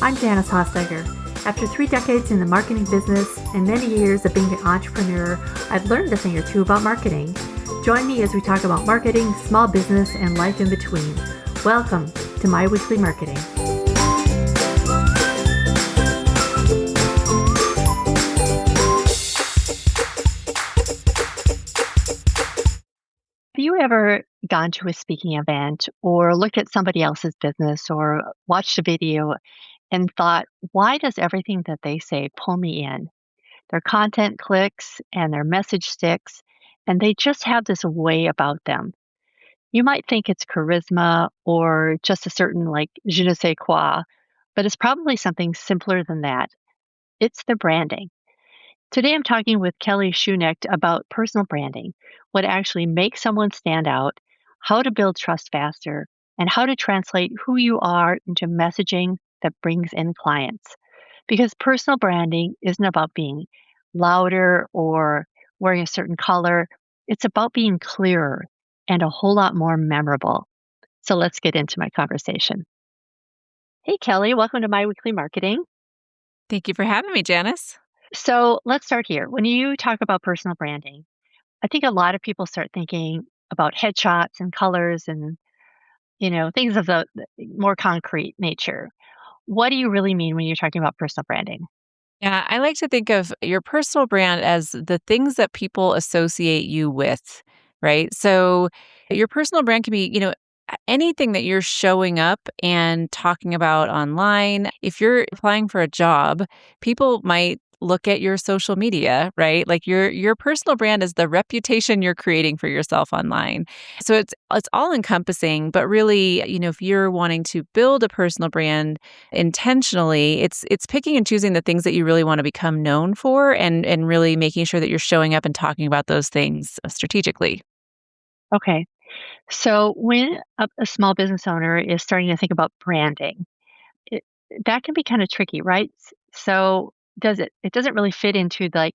I'm Janice Hossteiger. After 3 decades in the marketing business and many years of being an entrepreneur, I've learned a thing or two about marketing. Join me as we talk about marketing, small business, and life in between. Welcome to My Weekly Marketing. Have you ever gone to a speaking event or looked at somebody else's business or watched a video and thought, why does everything that they say pull me in? Their content clicks and their message sticks, and they just have this way about them. You might think it's charisma or just a certain je ne sais quoi, but it's probably something simpler than that. It's their branding. Today I'm talking with Kelly Schoenick about personal branding, what actually makes someone stand out, how to build trust faster, and how to translate who you are into messaging that brings in clients. Because personal branding isn't about being louder or wearing a certain color. It's about being clearer and a whole lot more memorable. So let's get into my conversation. Hey, Kelly, welcome to My Weekly Marketing. Thank you for having me, Janice. So let's start here. When you talk about personal branding, I think a lot of people start thinking about headshots and colors and, things of the more concrete nature. What do you really mean when you're talking about personal branding? Yeah, I like to think of your personal brand as the things that people associate you with, right? So your personal brand can be, anything that you're showing up and talking about online. If you're applying for a job, people might look at your social media, right? Like your personal brand is the reputation you're creating for yourself online. So it's all encompassing, but really, if you're wanting to build a personal brand intentionally, it's picking and choosing the things that you really want to become known for and really making sure that you're showing up and talking about those things strategically. Okay. So when a small business owner is starting to think about branding, it, that can be kind of tricky, right? So it doesn't really fit into the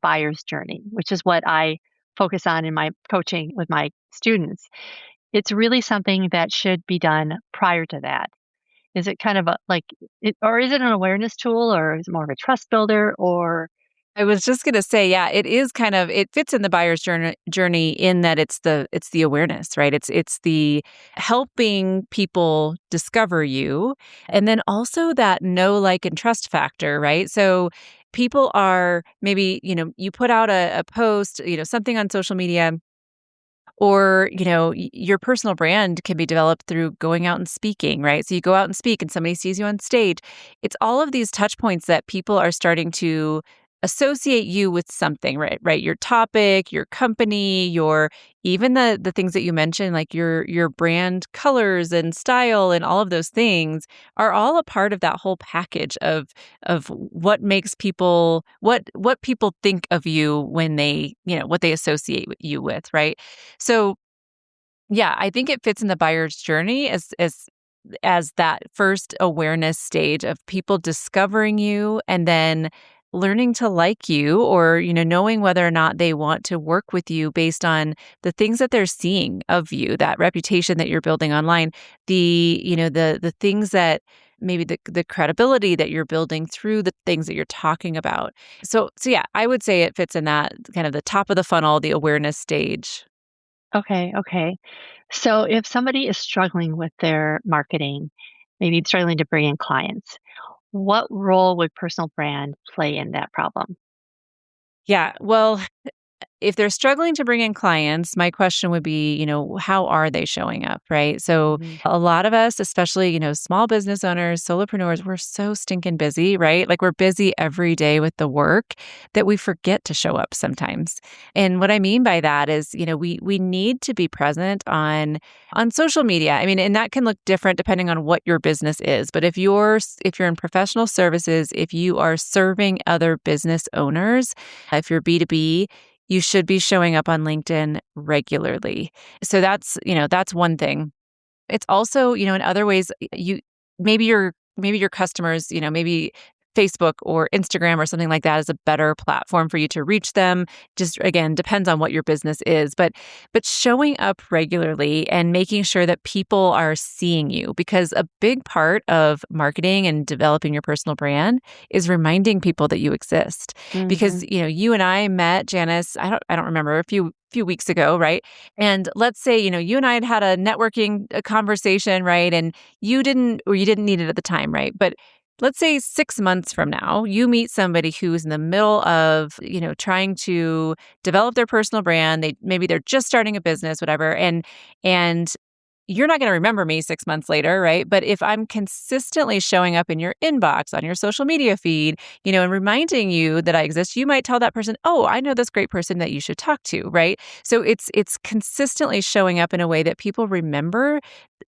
buyer's journey, which is what I focus on in my coaching with my students. It's really something that should be done prior to that. Is it kind of or is it an awareness tool, or is it more of a trust builder, or I was just gonna say, yeah, it is it fits in the buyer's journey in that it's the awareness, right? It's the helping people discover you, and then also that know, like, and trust factor, right? So people are maybe, you put out a post, something on social media, or, your personal brand can be developed through going out and speaking, right? So you go out and speak and somebody sees you on stage. It's all of these touch points that people are starting to associate you with something, right? Right. Your topic, your company, your even the things that you mentioned, like your brand colors and style and all of those things are all a part of that whole package of what makes what people think of you when they, what they associate you with, right? So yeah, I think it fits in the buyer's journey as that first awareness stage of people discovering you and then learning to like you, or knowing whether or not they want to work with you based on the things that they're seeing of you, that reputation that you're building online, the things that maybe the credibility that you're building through the things that you're talking about. So yeah, I would say it fits in that kind of the top of the funnel, the awareness stage. okay. So if somebody is struggling with their marketing, maybe struggling to bring in clients, what role would personal brand play in that problem? Yeah, well, if they're struggling to bring in clients, my question would be, how are they showing up, right? So Mhm. a lot of us, especially, small business owners, solopreneurs, we're so stinking busy, right? Like we're busy every day with the work that we forget to show up sometimes. And what I mean by that is, we need to be present on social media. I mean, and that can look different depending on what your business is. But if you're in professional services, if you are serving other business owners, if you're B2B, you should be showing up on LinkedIn regularly. So that's one thing. It's also, in other ways, maybe your customers, maybe Facebook or Instagram or something like that is a better platform for you to reach them. Just again, depends on what your business is, but showing up regularly and making sure that people are seeing you, because a big part of marketing and developing your personal brand is reminding people that you exist. Hmm. Because, you and I met Janice, I don't remember, a few weeks ago, right? And let's say, you and I had a networking conversation, right? And you didn't need it at the time, right? But let's say 6 months from now, you meet somebody who's in the middle of, trying to develop their personal brand. Maybe they're just starting a business, whatever. And you're not going to remember me 6 months later, right? But if I'm consistently showing up in your inbox, on your social media feed, and reminding you that I exist, you might tell that person, "Oh, I know this great person that you should talk to," right? So it's consistently showing up in a way that people remember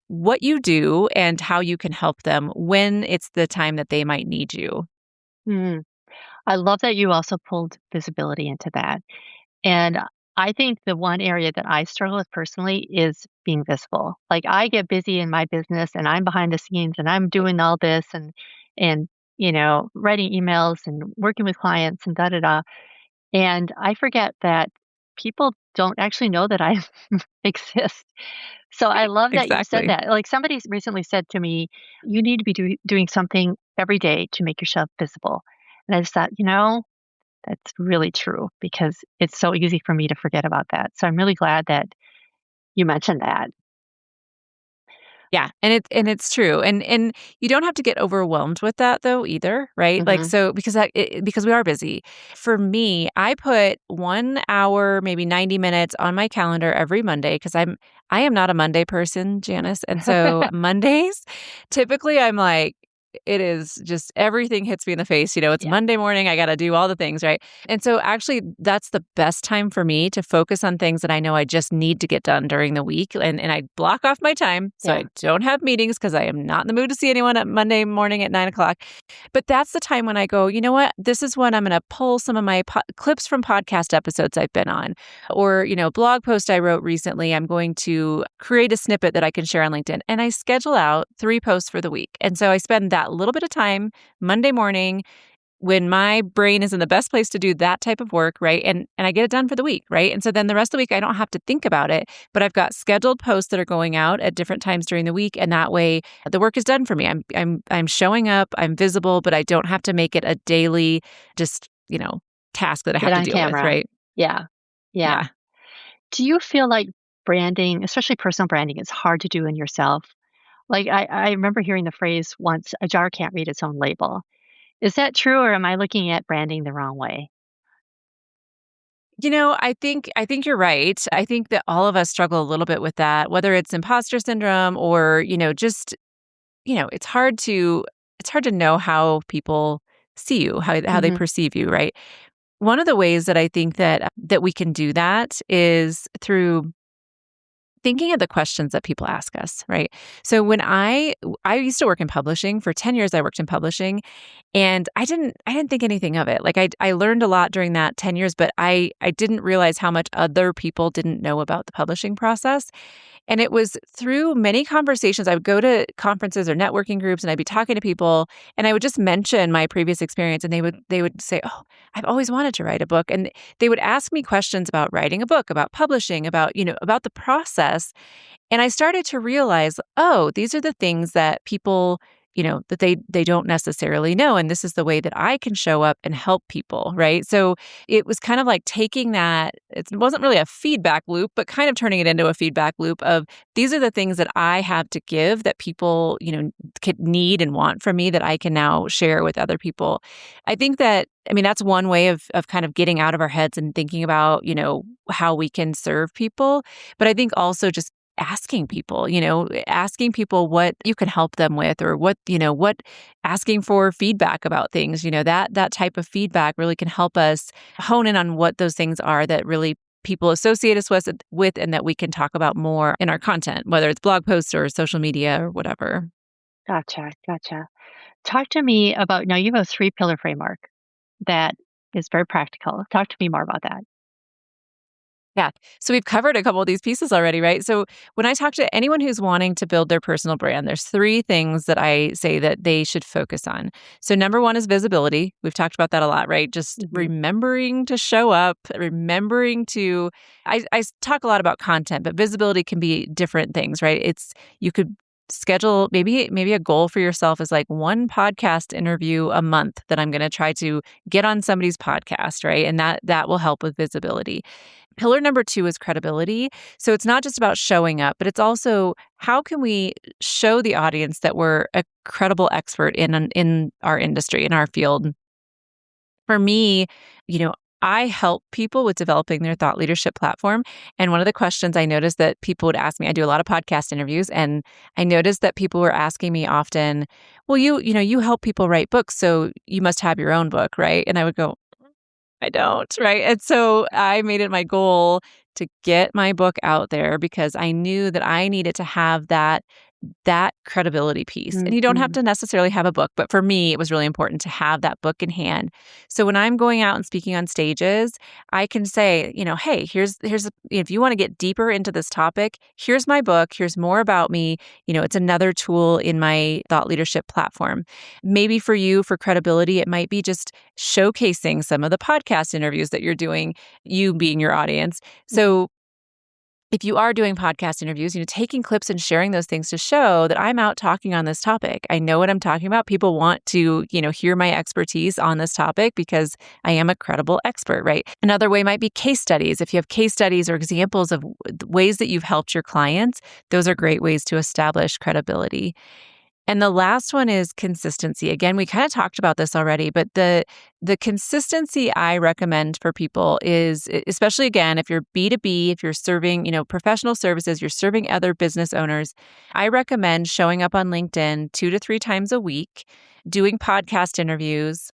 what you do and how you can help them when it's the time that they might need you. Mm. I love that you also pulled visibility into that. And I think the one area that I struggle with personally is being visible. Like I get busy in my business and I'm behind the scenes and I'm doing all this and writing emails and working with clients and da da da. And I forget that people don't actually know that I exist. So I love that you said Exactly. that. Like somebody recently said to me, you need to be doing something every day to make yourself visible. And I just thought, that's really true because it's so easy for me to forget about that. So I'm really glad that you mentioned that. Yeah, and it's true, and you don't have to get overwhelmed with that though either, right? Like Mhm. so because we are busy. For me, I put 1 hour, maybe 90 minutes on my calendar every Monday because I am not a Monday person, Janice, and so Mondays, typically I'm like, it is just everything hits me in the face. It's Yeah, Monday morning. I got to do all the things, right? And so actually, that's the best time for me to focus on things that I know I just need to get done during the week. And I block off my time so yeah. I don't have meetings because I am not in the mood to see anyone at Monday morning at 9 o'clock. But that's the time when I go, you know what? This is when I'm going to pull some of my clips from podcast episodes I've been on or, blog post I wrote recently. I'm going to create a snippet that I can share on LinkedIn. And I schedule out 3 posts for the week. And so I spend that little bit of time Monday morning when my brain is in the best place to do that type of work, right? And I get it done for the week, right? And so then the rest of the week I don't have to think about it, but I've got scheduled posts that are going out at different times during the week, and that way the work is done for me. I'm showing up, I'm visible, but I don't have to make it a daily just, task that I Get have to on deal with, camera. right? Yeah, yeah. Yeah. Do you feel like branding, especially personal branding, is hard to do in yourself? Like I remember hearing the phrase once, a jar can't read its own label. Is that true or am I looking at branding the wrong way? I think you're right. I think that all of us struggle a little bit with that, whether it's imposter syndrome or, just it's hard to know how people see you, how they Mhm. perceive you, right? One of the ways that I think that we can do that is through thinking of the questions that people ask us, right? So when I used to work in publishing for 10 years, I worked in publishing, and I didn't think anything of it. Like I learned a lot during that 10 years, but I didn't realize how much other people didn't know about the publishing process. And it was through many conversations. I would go to conferences or networking groups and I'd be talking to people and I would just mention my previous experience and they would say, "Oh, I've always wanted to write a book." And they would ask me questions about writing a book, about publishing, about the process. And I started to realize, oh, these are the things that people, that they don't necessarily know. And this is the way that I can show up and help people, right? So it was kind of like taking that, it wasn't really a feedback loop, but kind of turning it into a feedback loop of these are the things that I have to give that people, could need and want from me that I can now share with other people. I think that, I mean, that's one way of kind of getting out of our heads and thinking about, how we can serve people. But I think also just asking people what you can help them with or what asking for feedback about things, that type of feedback really can help us hone in on what those things are that really people associate us with and that we can talk about more in our content, whether it's blog posts or social media or whatever. Gotcha, gotcha. Talk to me about now you have a three-pillar framework that is very practical. Talk to me more about that. Yeah. So we've covered a couple of these pieces already, right? So when I talk to anyone who's wanting to build their personal brand, there's three things that I say that they should focus on. So number one is visibility. We've talked about that a lot, right? Just Hmm. remembering to show up, remembering to, I talk a lot about content, but visibility can be different things, right? You could schedule maybe a goal for yourself is like one podcast interview a month that I'm going to try to get on somebody's podcast, right? And that will help with visibility. Pillar number two is credibility. So it's not just about showing up, but it's also how can we show the audience that we're a credible expert in our industry, in our field. For me, you know, I help people with developing their thought leadership platform. And one of the questions I noticed that people would ask me, I do a lot of podcast interviews, and I noticed that people were asking me often, well, you help people write books, so you must have your own book, right? And I would go, I don't, right? And so I made it my goal to get my book out there because I knew that I needed to have that credibility piece. And you don't have Hmm. to necessarily have a book, but for me, it was really important to have that book in hand. So when I'm going out and speaking on stages, I can say, hey, if you want to get deeper into this topic, here's my book, here's more about me. It's another tool in my thought leadership platform. Maybe for you, for credibility, it might be just showcasing some of the podcast interviews that you're doing, you being your audience. Hmm. So if you are doing podcast interviews, taking clips and sharing those things to show that I'm out talking on this topic. I know what I'm talking about. People want to, hear my expertise on this topic because I am a credible expert, right? Another way might be case studies. If you have case studies or examples of ways that you've helped your clients, those are great ways to establish credibility. And the last one is consistency. Again, we kind of talked about this already, but the consistency I recommend for people is, especially again, if you're B2B, if you're serving, professional services, you're serving other business owners, I recommend showing up on LinkedIn 2 to 3 times a week, doing podcast interviews.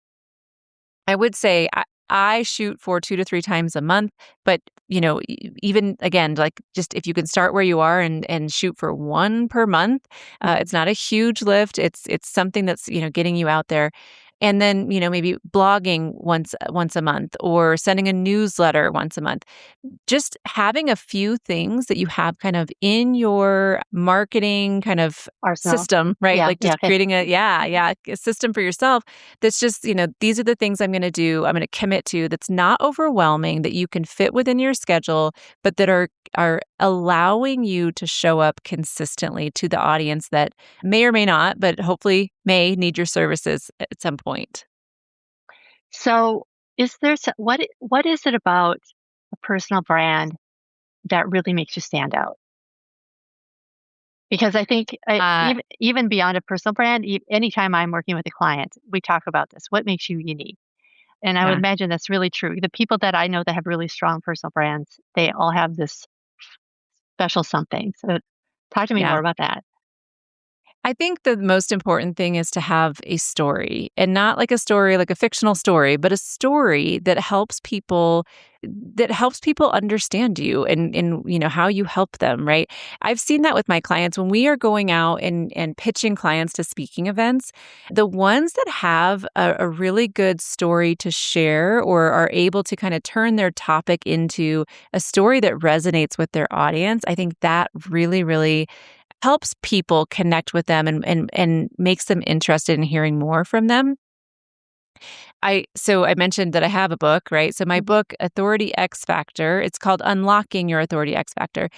I would say I shoot for 2 to 3 times a month, but even again, like just if you can start where you are and shoot for one per month, Hmm. it's not a huge lift. It's something that's getting you out there, and then maybe blogging once a month or sending a newsletter once a month, just having a few things that you have kind of in your marketing kind of Arsenal. system, right? Yeah. Like Yeah. just Okay. creating a system for yourself that's just, these are the things I'm going to do, I'm going to commit to, that's not overwhelming, that you can fit within your schedule, but that are allowing you to show up consistently to the audience that may or may not, but hopefully may need your services at some point. So, is there what is it about a personal brand that really makes you stand out? Because I think Uh, even beyond a personal brand, anytime I'm working with a client, we talk about this. What makes you unique? And I would yeah, imagine that's really true. The people that I know that have really strong personal brands, they all have this special something. So, talk to me more yeah. about that. I think the most important thing is to have a story, and not like a story, like a fictional story, but a story that helps people understand you and how you help them, right? I've seen that with my clients when we are going out and pitching clients to speaking events. The ones that have a really good story to share or are able to kind of turn their topic into a story that resonates with their audience, I think that really, really helps people connect with them and makes them interested in hearing more from them. So I mentioned that I have a book, right? So my Mhm. book, Authority X Factor, it's called Unlocking Your Authority X Factor.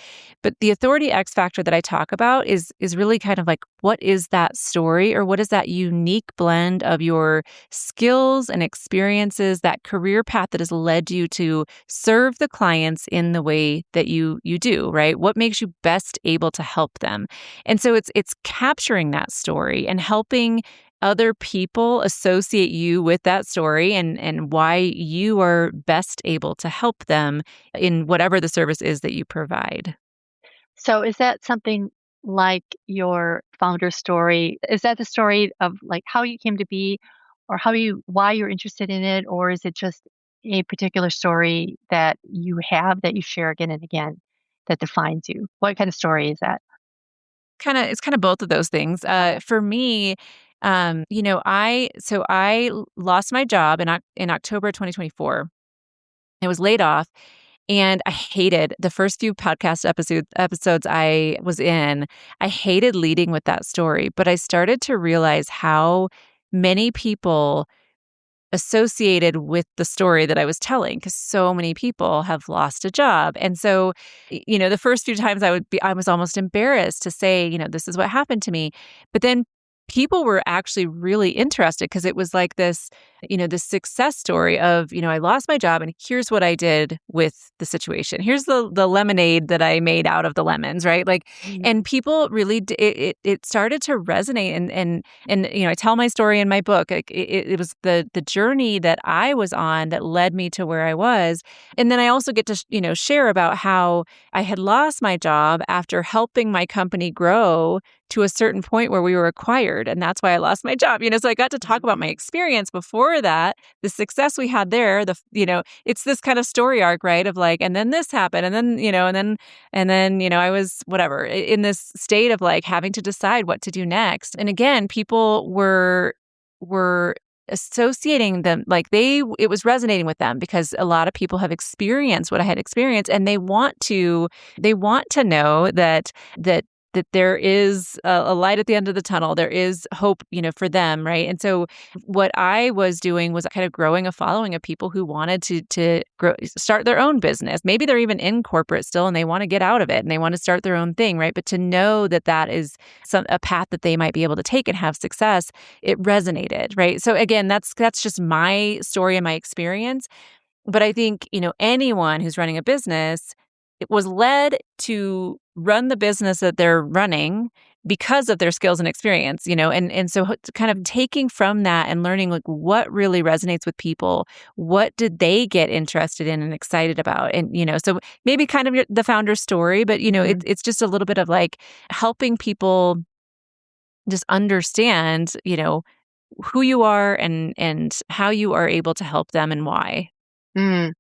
But the Authority X Factor that I talk about is really kind of like, what is that story, or what is that unique blend of your skills and experiences, that career path that has led you to serve the clients in the way that you do, right? What makes you best able to help them? And so it's capturing that story and helping other people associate you with that story and why you are best able to help them in whatever the service is that you provide. So, is that something like your founder story? Is that the story of like how you came to be, or why you're interested in it, or is it just a particular story that you have that you share again and again that defines you? What kind of story is that? It's kind of both of those things. Okay. For me, I lost my job in October 2024. I was laid off. And I hated the first few podcast episodes I was in. I hated leading with that story, but I started to realize how many people associated with the story that I was telling, because so many people have lost a job. And so, the first few times I was almost embarrassed to say, this is what happened to me. But then people were actually really interested because it was like this success story of, I lost my job and here's what I did with the situation. Here's the lemonade that I made out of the lemons, right? Like, Mhm. and people really, it started to resonate and I tell my story in my book. Like, it was the journey that I was on that led me to where I was, and then I also get to share about how I had lost my job after helping my company grow to a certain point where we were acquired, and that's why I lost my job. So I got to talk about my experience before that, the success we had there. It's this kind of story arc, right? Of like, and then this happened, and then I was whatever in this state of like having to decide what to do next. And again, people were associating them like it was resonating with them because a lot of people have experienced what I had experienced, and they want to know that there is a light at the end of the tunnel. There is hope, for them, right? And so what I was doing was kind of growing a following of people who wanted to start their own business. Maybe they're even in corporate still and they want to get out of it and they want to start their own thing, right? But to know that that is a path that they might be able to take and have success, it resonated, right? So again, that's just my story and my experience. But I think, anyone who's running a business, it was led to run the business that they're running because of their skills and experience, and so kind of taking from that and learning like what really resonates with people, what did they get interested in and excited about? And, so maybe kind of the founder's story, but, Mhm. it's just a little bit of like helping people just understand, who you are and how you are able to help them and why. Mm.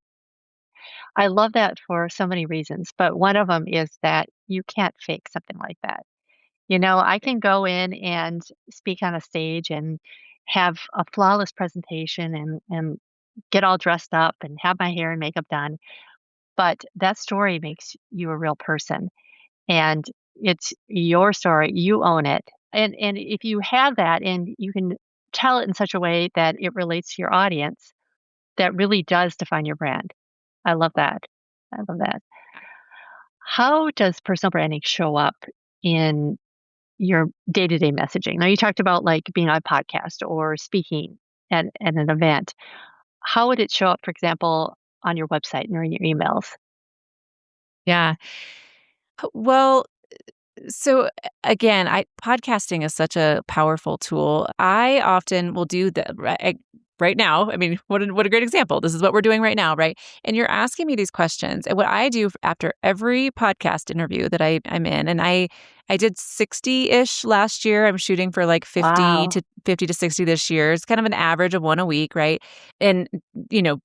I love that for so many reasons, but one of them is that you can't fake something like that. I can go in and speak on a stage and have a flawless presentation and get all dressed up and have my hair and makeup done, but that story makes you a real person, and it's your story, you own it. And if you have that and you can tell it in such a way that it relates to your audience, that really does define your brand. I love that. I love that. How does personal branding show up in your day-to-day messaging? Now you talked about, like, being on a podcast or speaking at an event. How would it show up, for example, on your website or in your emails? Yeah. Well, so again, I podcasting is such a powerful tool. I often will do that right now. I mean, what a great example. This is what we're doing right now, right? And you're asking me these questions. And what I do after every podcast interview that I'm in, and I did 60-ish last year. I'm shooting for like 50 Wow. to 50 to 60 this year. It's kind of an average of one a week, right? And you know,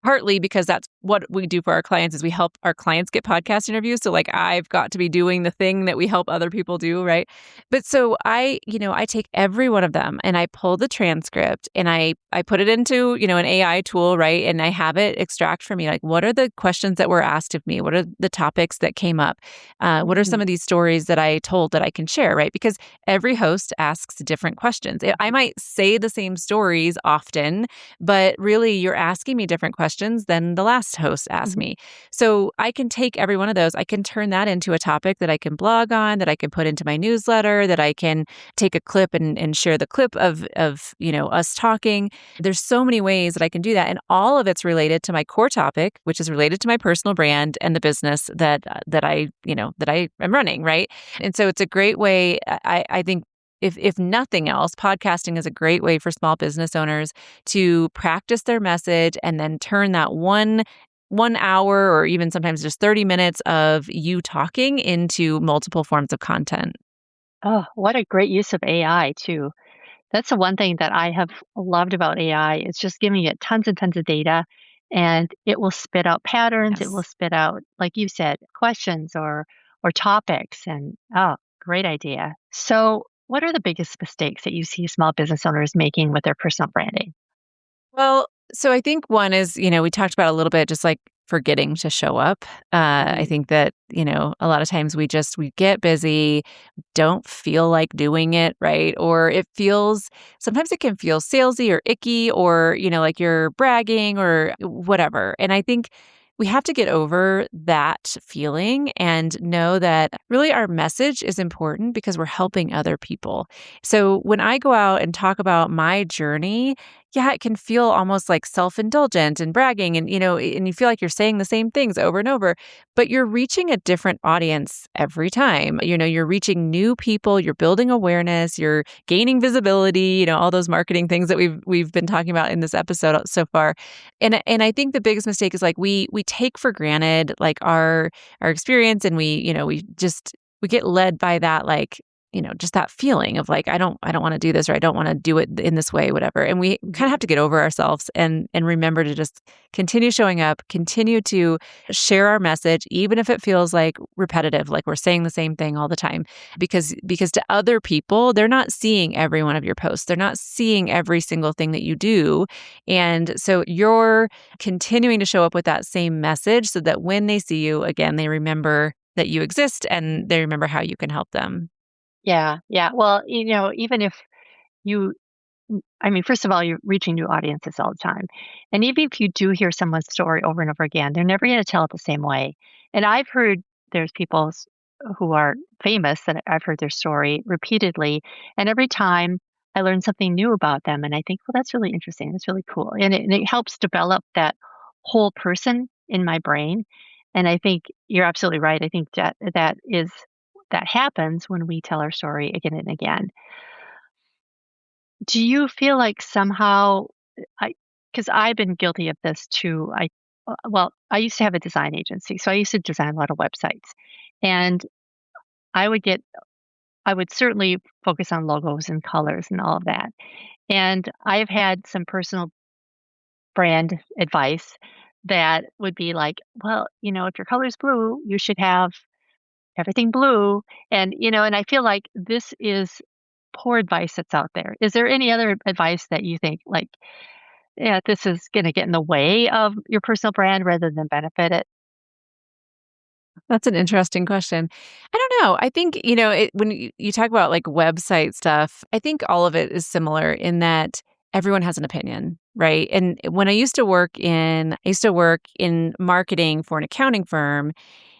partly because that's what we do for our clients is we help our clients get podcast interviews. So like I've got to be doing the thing that we help other people do, right? But so I take every one of them and I pull the transcript and I put it into, an AI tool, right? And I have it extract for me like what are the questions that were asked of me? What are the topics that came up? What are some Mhm, of these stories that I told that I can share, right? Because every host asks different questions. I might say the same stories often, but really you're asking me different questions than the last host asked mhm, me. So I can take every one of those, I can turn that into a topic that I can blog on, that I can put into my newsletter, that I can take a clip and share the clip of us talking. There's so many ways that I can do that. And all of it's related to my core topic, which is related to my personal brand and the business that I am running, right? And so it's a great way. I think if nothing else, podcasting is a great way for small business owners to practice their message and then turn that one hour or even sometimes just 30 minutes of you talking into multiple forms of content. oh, what a great use of AI too. That's the one thing that I have loved about AI is just giving it tons and tons of data, and it will spit out patterns. It will Yes. spit out, like you said, questions or topics. And oh, great idea. So, what are the biggest mistakes that you see small business owners making with their personal branding? Well, so I think one is, we talked about a little bit, just like forgetting to show up. I Mhm. think that, a lot of times we get busy, don't feel like doing it, right? Or sometimes it can feel salesy or icky or, like you're bragging or whatever. And I think we have to get over that feeling and know that really our message is important because we're helping other people. So when I go out and talk about my journey, yeah, it can feel almost like self-indulgent and bragging and you feel like you're saying the same things over and over, but you're reaching a different audience every time. You're reaching new people, you're building awareness, you're gaining visibility, all those marketing things that we've been talking about in this episode so far. And I think the biggest mistake is like we take for granted like our experience and we get led by that like just that feeling of like I don't want to do this or I don't want to do it in this way, whatever. And we kind of have to get over ourselves and remember to just continue showing up, continue to share our message, even if it feels like repetitive, like we're saying the same thing all the time. Because to other people, they're not seeing every one of your posts. They're not seeing every single thing that you do. And so you're continuing to show up with that same message so that when they see you again, they remember that you exist and they remember how you can help them. Yeah, yeah. Well, even if you I mean, first of all, you're reaching new audiences all the time. And even if you do hear someone's story over and over again, they're never going to tell it the same way. And I've heard there's people who are famous that I've heard their story repeatedly. And every time I learn something new about them, and I think, well, that's really interesting. That's really cool. And it helps develop that whole person in my brain. And I think you're absolutely right. I think that happens when we tell our story again and again. Do you feel like somehow I because I've been guilty of this too. I used to have a design agency, so I used to design a lot of websites, and I would get I would certainly focus on logos and colors and all of that. And I've had some personal brand advice that would be like, well, if your color is blue, you should have everything blue. And I feel like this is poor advice that's out there. Is there any other advice that you think like, yeah, this is gonna get in the way of your personal brand rather than benefit it? That's an interesting question. I don't know. I think, when you talk about like website stuff, I think all of it is similar in that everyone has an opinion, right? And when I used to work in marketing for an accounting firm.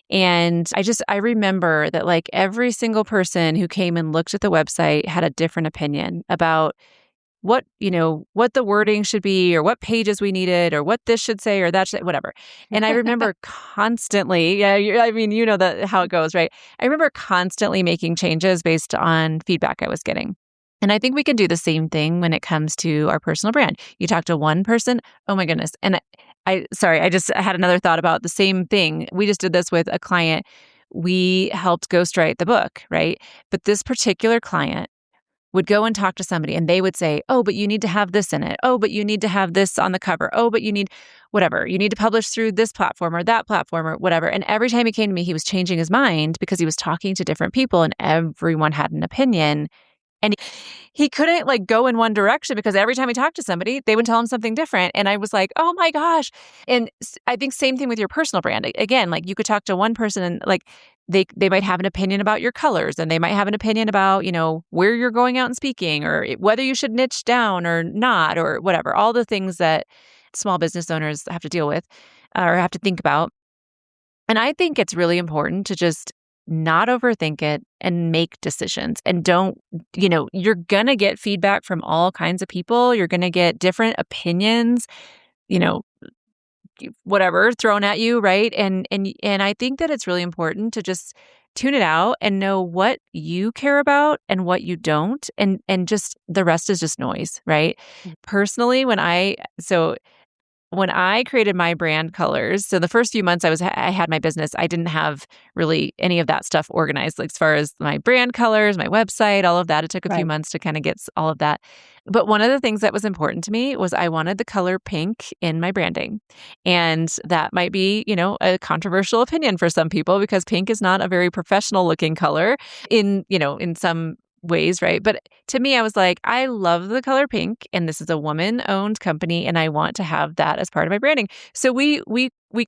And I remember that like every single person who came and looked at the website had a different opinion about what the wording should be or what pages we needed or what this should say or that should whatever. And I remember constantly, yeah, I mean, how it goes, right? I remember constantly making changes based on feedback I was getting. And I think we can do the same thing when it comes to our personal brand. You talk to one person, oh my goodness. And sorry, I had another thought about the same thing. We just did this with a client. We helped ghostwrite the book, right? But this particular client would go and talk to somebody and they would say, "Oh, but you need to have this in it. Oh, but you need to have this on the cover. Oh, but you need whatever. You need to publish through this platform or that platform or whatever." And every time he came to me, he was changing his mind because he was talking to different people and everyone had an opinion. And he couldn't like go in one direction because every time he talked to somebody, they would tell him something different. And I was like, oh my gosh. And I think same thing with your personal brand. Again, like you could talk to one person and like they might have an opinion about your colors and they might have an opinion about, where you're going out and speaking or whether you should niche down or not or whatever, all the things that small business owners have to deal with or have to think about. And I think it's really important to just not overthink it and make decisions. And don't, you're going to get feedback from all kinds of people. You're going to get different opinions, you know, whatever thrown at you, right? And I think that it's really important to just tune it out and know what you care about and what you don't and just the rest is just noise, right? Personally, when I created my brand colors, so the first few months I had my business, I didn't have really any of that stuff organized, like as far as my brand colors, my website, all of that. It took a few Right. months to kind of get all of that. But one of the things that was important to me was I wanted the color pink in my branding. And that might be, a controversial opinion for some people because pink is not a very professional looking color in some ways, right? But to me, I was like, I love the color pink, and this is a woman-owned company, and I want to have that as part of my branding. So we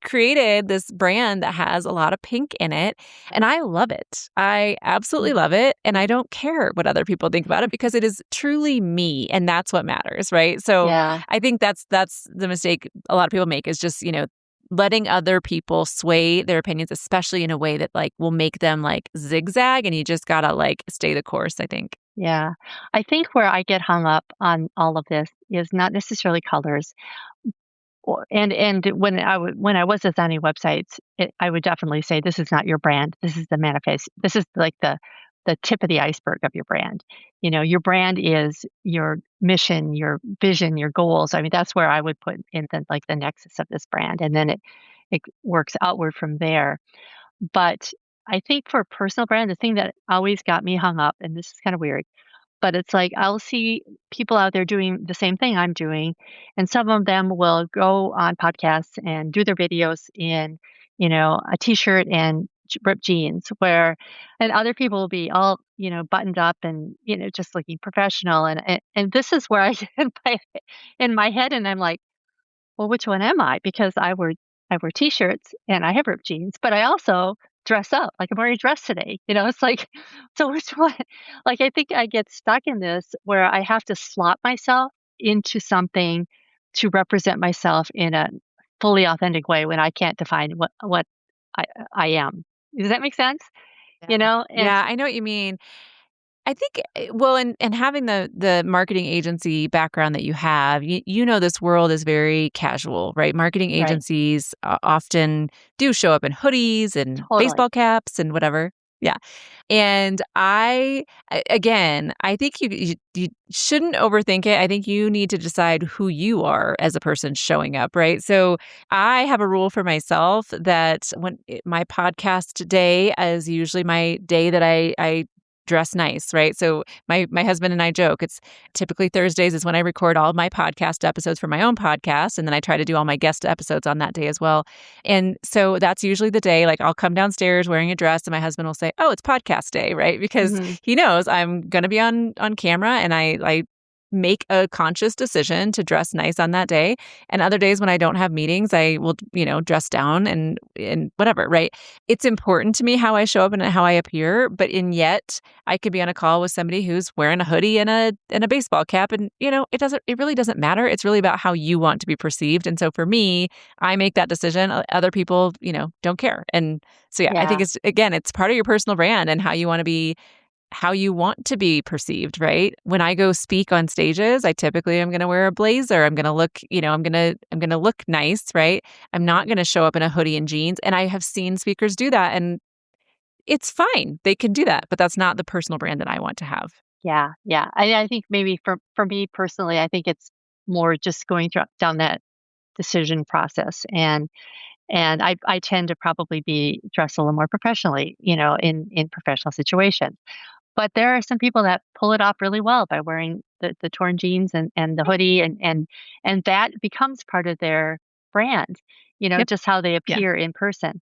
created this brand that has a lot of pink in it, and I love it. I absolutely love it, and I don't care what other people think about it because it is truly me, and that's what matters, right? So Yeah. I think that's the mistake a lot of people make is just, letting other people sway their opinions, especially in a way that like will make them like zigzag, and you just gotta like stay the course, I think. Yeah. I think where I get hung up on all of this is not necessarily colors. And when I was designing websites, I would definitely say, "This is not your brand. This is the manifest. This is like the tip of the iceberg of your brand." Your brand is your mission, your vision, your goals. I mean, that's where I would put in the nexus of this brand, and then it works outward from there. But I think for a personal brand, the thing that always got me hung up, and this is kind of weird, but it's like I'll see people out there doing the same thing I'm doing, and some of them will go on podcasts and do their videos in, a t-shirt and ripped jeans, and other people will be all, buttoned up and, just looking professional. And this is where I get in my head, and I'm like, well, which one am I? Because I wear t-shirts and I have ripped jeans, but I also dress up. Like, I'm wearing a dress today. It's like, so which one? Like, I think I get stuck in this where I have to slot myself into something to represent myself in a fully authentic way when I can't define what I I am. Does that make sense? Yeah. And Yeah, I know what you mean. I think, well, and having the marketing agency background that you have, you know this world is very casual, right? Marketing right, agencies often do show up in hoodies and totally. baseball caps and whatever. Yeah. And again, I think you shouldn't overthink it. I think you need to decide who you are as a person showing up, right? So I have a rule for myself that my podcast day is usually my day that I dress nice, right? So my husband and I joke, it's typically Thursdays is when I record all of my podcast episodes for my own podcast, and then I try to do all my guest episodes on that day as well. And so that's usually the day, like I'll come downstairs wearing a dress and my husband will say, "Oh, it's podcast day," right? Because Hmm. he knows I'm going to be on camera, and I make a conscious decision to dress nice on that day. And other days when I don't have meetings, I will, dress down and whatever, right? It's important to me how I show up and how I appear, but in yet I could be on a call with somebody who's wearing a hoodie and a baseball cap, and it really doesn't matter. It's really about how you want to be perceived. And so for me, I make that decision. Other people, don't care. And so yeah, I think Yeah. it's part of your personal brand and how you want to be perceived, right? When I go speak on stages, I typically am going to wear a blazer. I'm going to look, I'm going to look nice, right? I'm not Mhm. going to show up in a hoodie and jeans. And I have seen speakers do that, and it's fine. They can do that, but that's not the personal brand that I want to have. Yeah, yeah. I think maybe for me personally, I think it's more just going down that decision process, and I tend to probably be dressed a little more professionally, in professional situations. But there are some people that pull it off really well by wearing the torn jeans and the hoodie, and that becomes part of their brand, Yep. just how they Yeah. appear in person.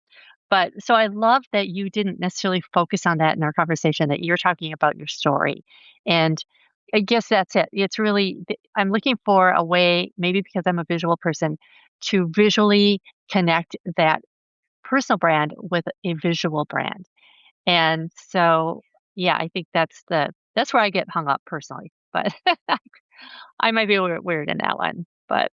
But so I love that you didn't necessarily focus on that in our conversation, that you're talking about your story. And I guess that's it. It's really, I'm looking for a way, maybe because I'm a visual person, to visually connect that personal brand with a visual brand. And so, yeah, I think that's where I get hung up personally. But I might be weird in that one. But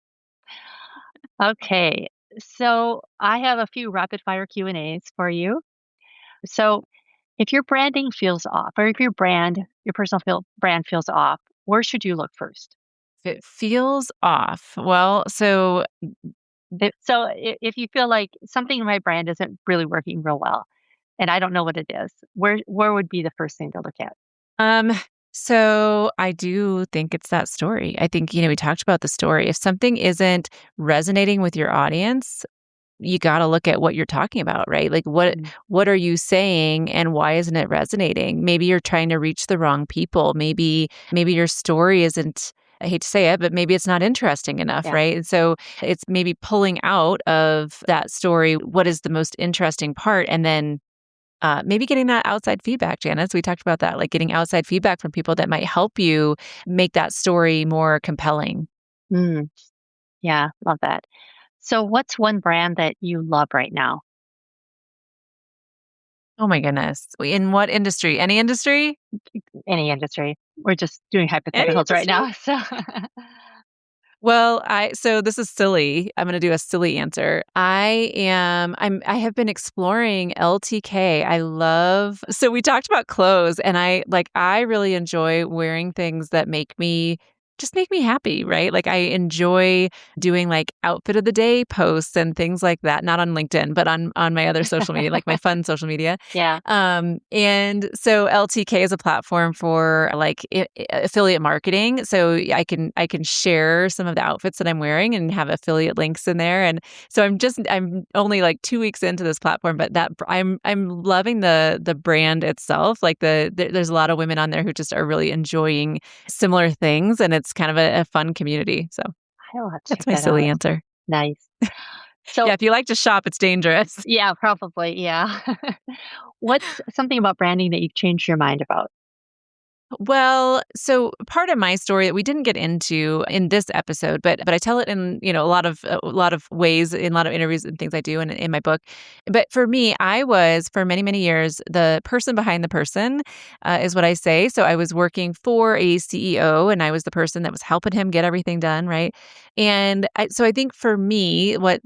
okay. So I have a few rapid fire Q&As for you. So if your branding feels off, or if your personal brand feels off, where should you look first? If it feels off, well, so If you feel like something in my brand isn't really working real well, and I don't know what it is, where would be the first thing to look at? Um, so I do think it's that story. I think, we talked about the story. If something isn't resonating with your audience, you got to look at what you're talking about, right? Like Mm. what are you saying and why isn't it resonating? Maybe you're trying to reach the wrong people. Maybe your story isn't, I hate to say it, but maybe it's not interesting enough, Yeah. right? And so it's maybe pulling out of that story what is the most interesting part, and then maybe getting that outside feedback, Janice. We talked about that, like getting outside feedback from people that might help you make that story more compelling. Mm, yeah, love that. So, what's one brand that you love right now? Oh my goodness. In what industry? Any industry? Any industry. We're just doing Any hypotheticals right industry? now. So, Well, so this is silly. I'm going to do a silly answer. I have been exploring LTK. I love So we talked about clothes, and I really enjoy wearing things that make me happy, right? Like I enjoy doing like outfit of the day posts and things like that, not on LinkedIn, but on my other social media, like my fun social media. yeah. And so LTK is a platform for like affiliate marketing. So I can share some of the outfits that I'm wearing and have affiliate links in there. And so I'm only like 2 weeks into this platform, but I'm loving the brand itself. Like there's a lot of women on there who just are really enjoying similar things, and it's kind of a fun community. So I'll have to that's check my that silly out. answer. Nice. Yeah, So, if you like to shop, it's dangerous. yeah, probably. Yeah. What's something about branding that you've changed your mind about? Well, so part of my story that we didn't get into in this episode, but I tell it in a lot of ways in a lot of interviews and things I do in my book. But for me, I was for many years the person behind the person, is what I say. So I was working for a CEO, and I was the person that was helping him get everything done, right? So I think for me, what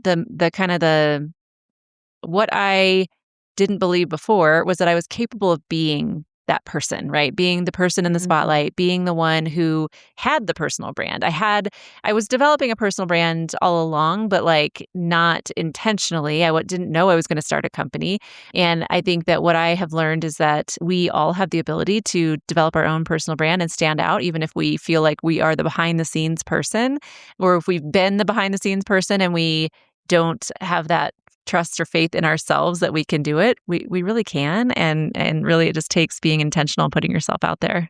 I didn't believe before was that I was capable of being that person, right? Being the person in the Mm, spotlight, being the one who had the personal brand. I was developing a personal brand all along, but like not intentionally. Didn't know I was going to start a company. And I think that what I have learned is that we all have the ability to develop our own personal brand and stand out, even if we feel like we are the behind the scenes person, or if we've been the behind the scenes person and we don't have that trust or faith in ourselves that we can do it. We really can, and really it just takes being intentional and putting yourself out there.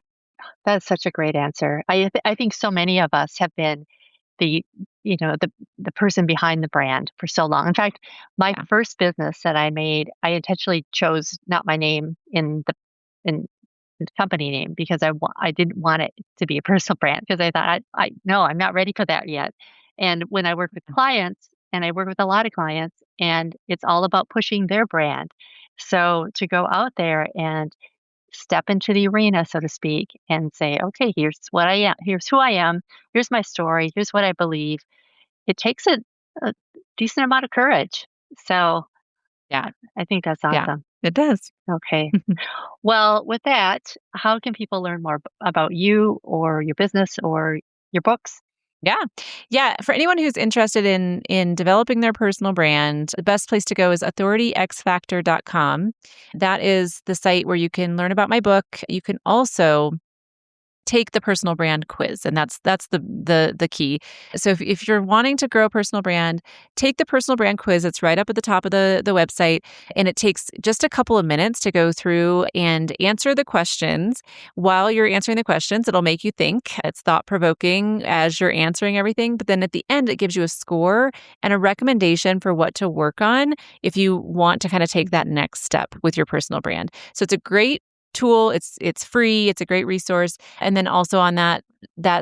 that's such a great answer. I think so many of us have been the the person behind the brand for so long. In fact, my Yeah. first business that I made, I intentionally chose not my name in the company name because I didn't want it to be a personal brand because I thought I no, I'm not ready for that yet. And when I work with clients, and I work with a lot of clients, and it's all about pushing their brand. So to go out there and step into the arena, so to speak, and say, okay, here's what I am, here's who I am, here's my story, here's what I believe. It takes a decent amount of courage. So Yeah. I think that's Yeah. awesome. It does. Okay. Well, with that, how can people learn more about you or your business or your books? Yeah. Yeah, for anyone who's interested in developing their personal brand, the best place to go is authorityxfactor.com. That is the site where you can learn about my book. You can also take the personal brand quiz, and that's the key. So if you're wanting to grow a personal brand, take the personal brand quiz. It's right up at the top of the website, and it takes just a couple of minutes to go through and answer the questions. While you're answering the questions, it'll make you think. It's thought provoking as you're answering everything, but then at the end it gives you a score and a recommendation for what to work on if you want to kind of take that next step with your personal brand. So it's a great tool. It's free. It's a great resource. And then also on that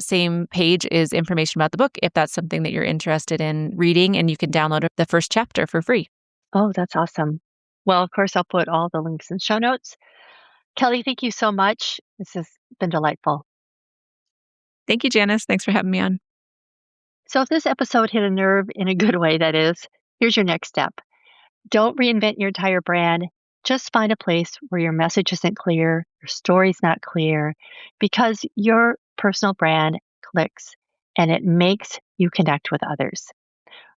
same page is information about the book if that's something that you're interested in reading, and you can download the first chapter for free. Oh, that's awesome. Well, of course, I'll put all the links in show notes. Kelly, thank you so much. This has been delightful. Thank you, Janice. Thanks for having me on. So, if this episode hit a nerve in a good way, that is, here's your next step. Don't reinvent your entire brand. Just find a place where your message isn't clear, your story's not clear, because your personal brand clicks and it makes you connect with others.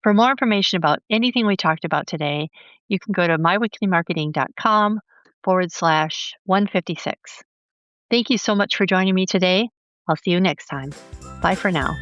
For more information about anything we talked about today, you can go to myweeklymarketing.com/156. Thank you so much for joining me today. I'll see you next time. Bye for now.